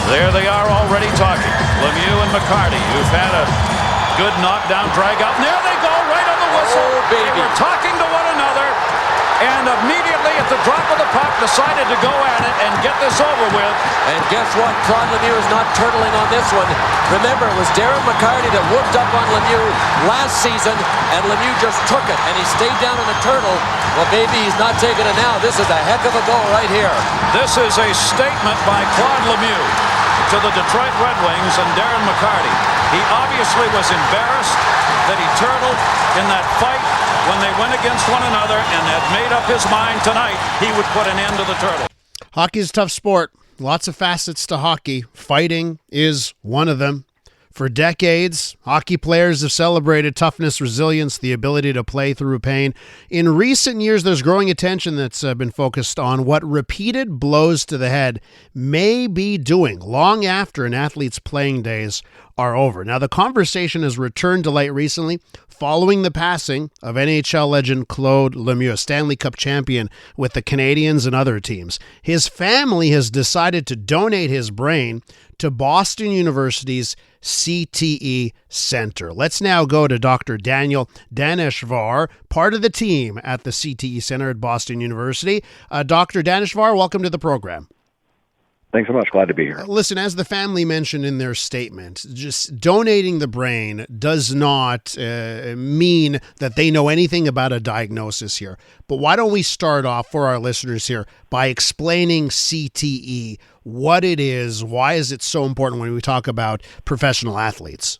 There they are already talking. Lemieux and McCarty, who've had a good knockdown, drag out. And there they go, right on the whistle. Oh, baby. They were talking to one another, and immediately at the drop of the puck decided to go at it and get this over with. And guess what? Claude Lemieux is not turtling on this one. Remember, it was Darren McCarty that whooped up on Lemieux last season, and Lemieux just took it, and he stayed down in the turtle. Well, baby, he's not taking it now. This is a heck of a goal right here. This is a statement by Claude Lemieux to the Detroit Red Wings and Darren McCarty. He obviously was embarrassed that he turtled in that fight when they went against one another and had made up his mind tonight he would put an end to the turtle. Hockey is a tough sport. Lots of facets to hockey. Fighting is one of them. For decades, hockey players have celebrated toughness, resilience, the ability to play through pain. In recent years, there's growing attention that's been focused on what repeated blows to the head may be doing long after an athlete's playing days are over. Now, the conversation has returned to light recently following the passing of NHL legend Claude Lemieux, Stanley Cup champion with the Canadiens and other teams. His family has decided to donate his brain to Boston University's CTE Center. Let's now go to Dr. Daniel Daneshvar, part of the team at the CTE Center at Boston University. Dr. Daneshvar, welcome to the program. Thanks so much. Glad to be here. Listen, as the family mentioned in their statement, just donating the brain does not mean that they know anything about a diagnosis here. But why don't we start off for our listeners here by explaining CTE, what it is, why is it so important when we talk about professional athletes?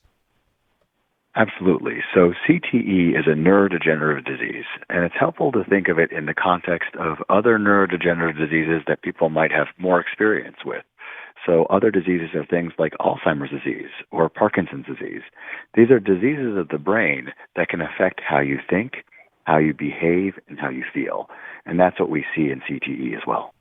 Absolutely. So CTE is a neurodegenerative disease, and it's helpful to think of it in the context of other neurodegenerative diseases that people might have more experience with. So other diseases are things like Alzheimer's disease or Parkinson's disease. These are diseases of the brain that can affect how you think, how you behave, and how you feel. And that's what we see in CTE as well.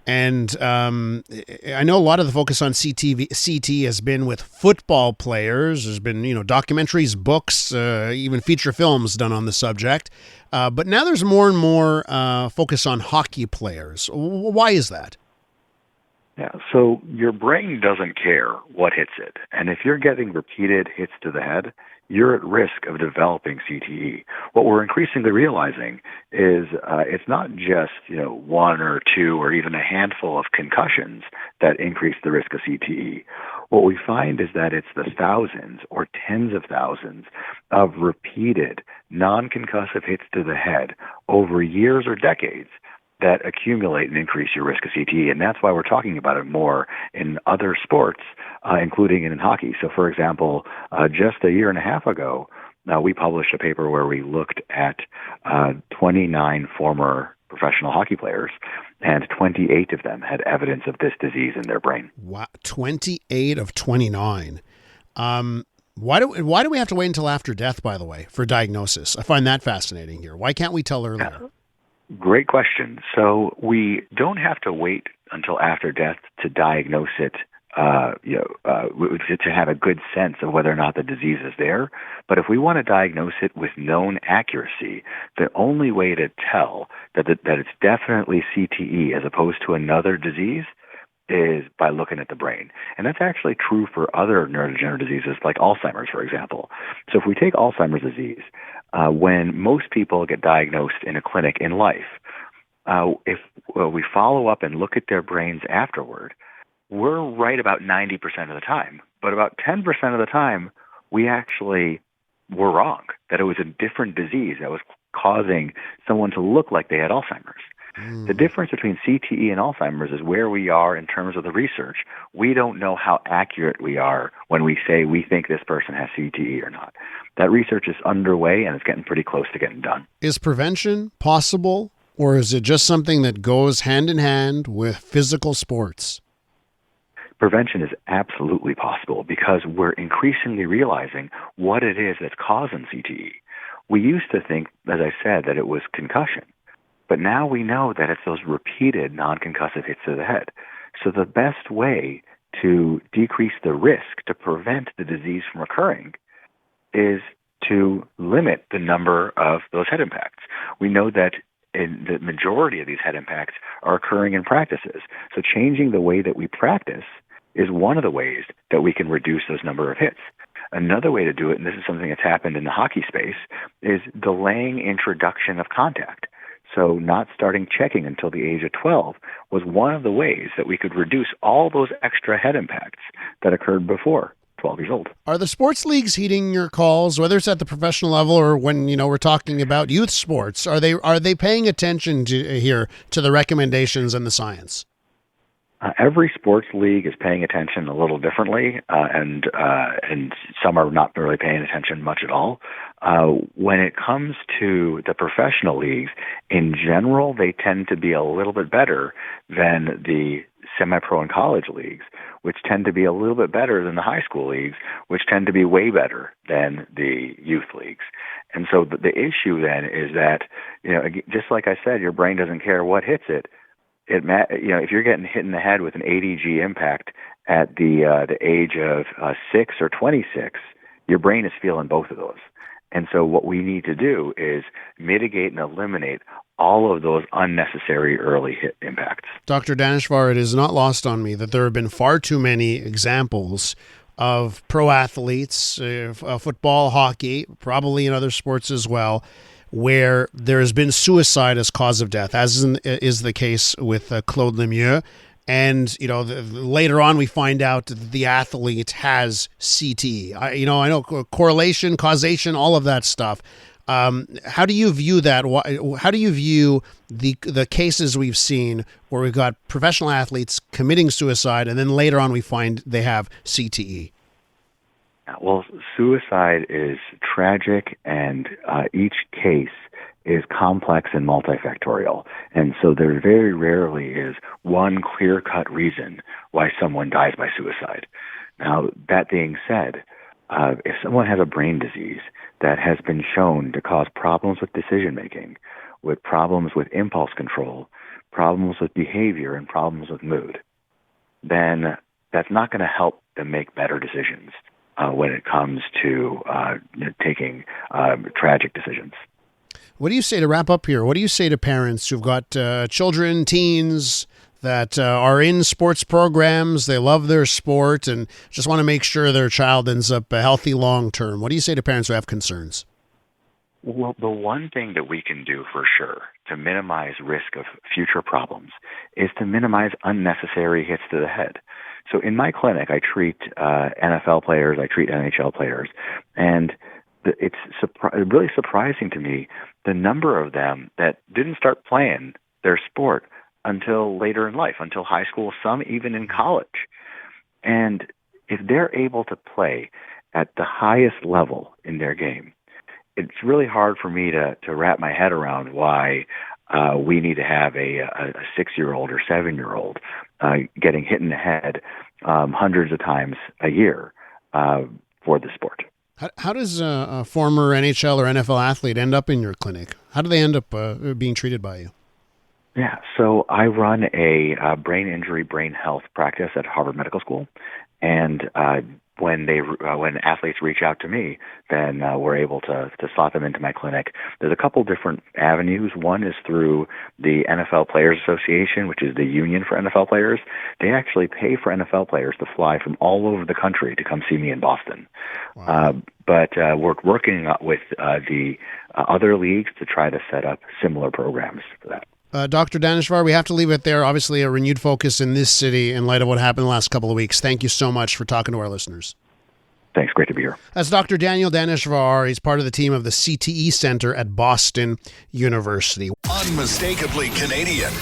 And I know a lot of the focus on CTE has been with football players. There's been, documentaries, books, even feature films done on the subject. But now there's more and more focus on hockey players. Why is that? Yeah, so your brain doesn't care what hits it. And if you're getting repeated hits to the head, you're at risk of developing CTE. What we're increasingly realizing is it's not just one or two or even a handful of concussions that increase the risk of CTE. What we find is that it's the thousands or tens of thousands of repeated non-concussive hits to the head over years or decades that accumulate and increase your risk of CTE. And that's why we're talking about it more in other sports, including in hockey. So, for example, just a year and a half ago, we published a paper where we looked at 29 former professional hockey players, and 28 of them had evidence of this disease in their brain. Wow, 28 of 29. Why do we have to wait until after death, by the way, for diagnosis? I find that fascinating here. Why can't we tell earlier? Great question. So we don't have to wait until after death to diagnose it, to have a good sense of whether or not the disease is there. But if we want to diagnose it with known accuracy, the only way to tell that it's definitely CTE as opposed to another disease is by looking at the brain. And that's actually true for other neurodegenerative diseases like Alzheimer's, for example. So if we take Alzheimer's disease, when most people get diagnosed in a clinic in life, if we follow up and look at their brains afterward, we're right about 90% of the time. But about 10% of the time, we actually were wrong, that it was a different disease that was causing someone to look like they had Alzheimer's. The difference between CTE and Alzheimer's is where we are in terms of the research. We don't know how accurate we are when we say we think this person has CTE or not. That research is underway, and it's getting pretty close to getting done. Is prevention possible, or is it just something that goes hand in hand with physical sports? Prevention is absolutely possible because we're increasingly realizing what it is that's causing CTE. We used to think, as I said, that it was concussion. But now we know that it's those repeated non-concussive hits to the head. So the best way to decrease the risk to prevent the disease from occurring is to limit the number of those head impacts. We know that in the majority of these head impacts are occurring in practices. So changing the way that we practice is one of the ways that we can reduce those number of hits. Another way to do it, and this is something that's happened in the hockey space, is delaying introduction of contact. So not starting checking until the age of 12 was one of the ways that we could reduce all those extra head impacts that occurred before 12 years old. Are the sports leagues heeding your calls, whether it's at the professional level or when we're talking about youth sports? Are they paying attention to the recommendations and the science? Every sports league is paying attention a little differently, and some are not really paying attention much at all. When it comes to the professional leagues, in general, they tend to be a little bit better than the semi-pro and college leagues, which tend to be a little bit better than the high school leagues, which tend to be way better than the youth leagues. And so the issue then is that, just like I said, your brain doesn't care what hits it. If you're getting hit in the head with an ADG impact at the age of 6 or 26, your brain is feeling both of those. And so what we need to do is mitigate and eliminate all of those unnecessary early hit impacts. Dr. Daneshvar, it is not lost on me that there have been far too many examples of pro athletes, football, hockey, probably in other sports as well, where there has been suicide as cause of death, as is the case with Claude Lemieux. And, later on we find out that the athlete has CTE. I know correlation, causation, all of that stuff. How do you view that? How do you view the cases we've seen where we've got professional athletes committing suicide and then later on we find they have CTE? Well, suicide is tragic, and each case is complex and multifactorial. And so there very rarely is one clear-cut reason why someone dies by suicide. Now, that being said, if someone has a brain disease that has been shown to cause problems with decision-making, with problems with impulse control, problems with behavior, and problems with mood, then that's not going to help them make better decisions when it comes to taking tragic decisions. What do you say to wrap up here? What do you say to parents who've got children, teens that are in sports programs, they love their sport and just want to make sure their child ends up healthy long term? What do you say to parents who have concerns? Well, the one thing that we can do for sure to minimize risk of future problems is to minimize unnecessary hits to the head. So in my clinic, I treat NFL players, I treat NHL players, and it's really surprising to me the number of them that didn't start playing their sport until later in life, until high school, some even in college. And if they're able to play at the highest level in their game, it's really hard for me to wrap my head around why we need to have a 6-year-old or 7-year-old getting hit in the head hundreds of times a year for the sport. How does a former NHL or NFL athlete end up in your clinic? How do they end up being treated by you? Yeah, so I run a brain injury, brain health practice at Harvard Medical School, and when athletes reach out to me, then we're able to slot them into my clinic. There's a couple different avenues. One is through the NFL Players Association, which is the union for NFL players. They actually pay for NFL players to fly from all over the country to come see me in Boston. Wow. But we're working with the other leagues to try to set up similar programs for that. Dr. Daneshvar, we have to leave it there. Obviously, a renewed focus in this city in light of what happened the last couple of weeks. Thank you so much for talking to our listeners. Thanks. Great to be here. That's Dr. Daniel Daneshvar. He's part of the team of the CTE Center at Boston University. Unmistakably Canadian.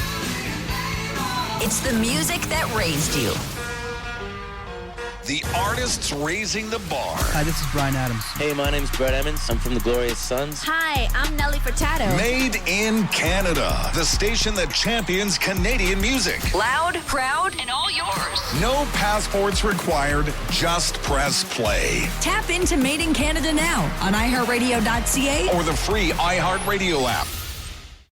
It's the music that raised you. The artists raising the bar. Hi, this is Brian Adams. Hey, my name's Brett Emmons. I'm from the Glorious Sons. Hi, I'm Nelly Furtado. Made in Canada. The station that champions Canadian music. Loud, proud, and all yours. No passports required. Just press play. Tap into Made in Canada now on iHeartRadio.ca or the free iHeartRadio app.